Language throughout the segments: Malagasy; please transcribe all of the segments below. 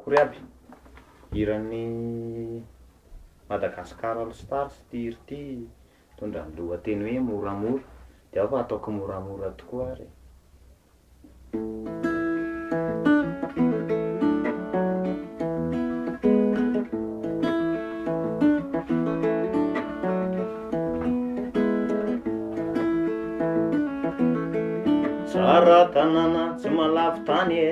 Kory aby iran'ny Madagasikara All Stars ty hira ty mitondra ny lohateny hoe moramora, de ao fa ataoko moramora tokoa ary. Tsara tanàna tsy malavy tany e,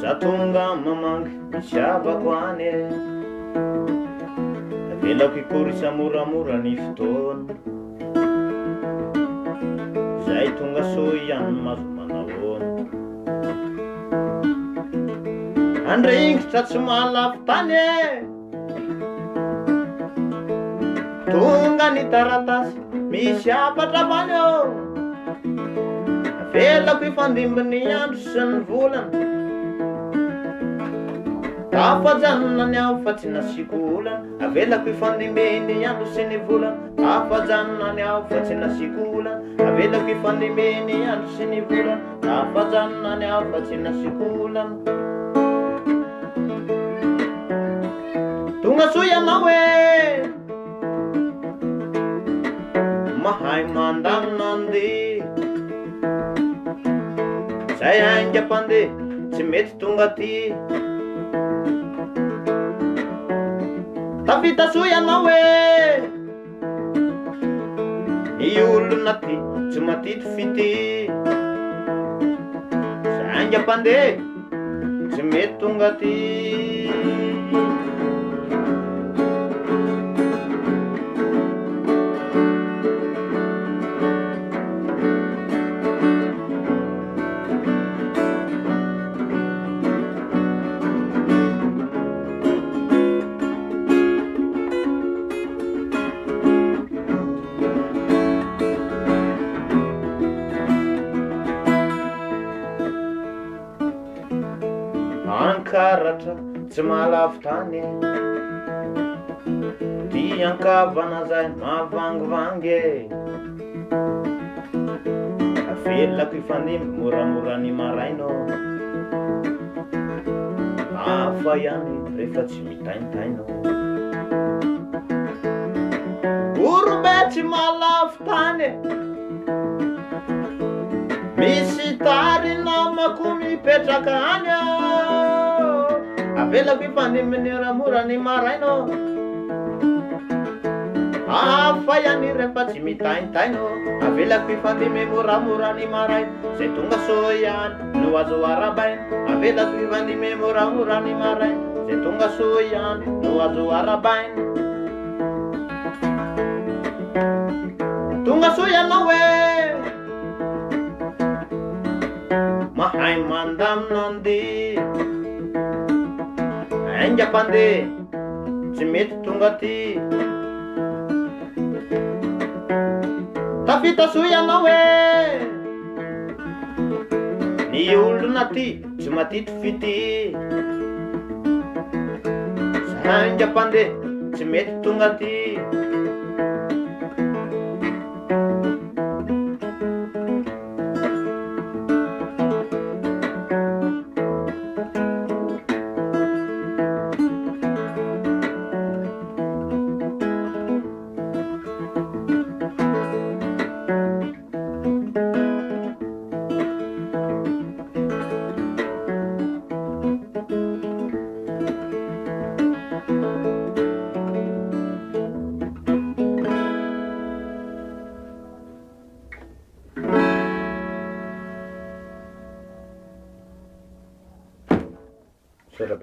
za tonga mamangy misy havako any e, avelako ikorisa moramora ny fotoana, zay tonga soa ihany mazo manahoana. Andringitra tsy malavy tany e, tonga ny taratasy misy apatra bany eo, avelako ifandimby andro sy ny volana, tafajanona ny aho fa tsy nasiko olana. Avelako ifandimby andro sy ny volana, tafajanona ny aho fa tsy nasiko olana. Avelako ifandimby andro sy ny volana, tafajanona ny aho fa tsy nasiko olana. Tonga soa ianao e, mahay mandamina andeha, zay aingam-pandeha tsy mety tonga ty. Tafita soa ianao e, ny olona ty tsy matito fity, zay aingam-pandeha tsy mety tonga ty. Ankaratra tsy malavy tany, ty ankavana zay mavangivangy, avelako ifandimby moramora ny maraina, hafa ihany rehefa tsy mitaintaina. Orobe tsy malavy tany, misy tary namako mipetraka any ao, avelako ifandimby moramora ny maraina, hafa ihany rehefa tsy mitaintaina. Avelako ifandimby moramora ny maraina, zay tonga soa ihany no azo arabaina. Avelako ifandimby moramora ny maraina, zay tonga soa ihany no azo arabaina. Tonga soa ianao e, mahay mandamina andeha, aingam-pandeha tsy mety tonga ty. Tafita soa ianao e, ny olona ty tsy matito fity, zay aingam-pandeha tsy mety tonga ty. Sudah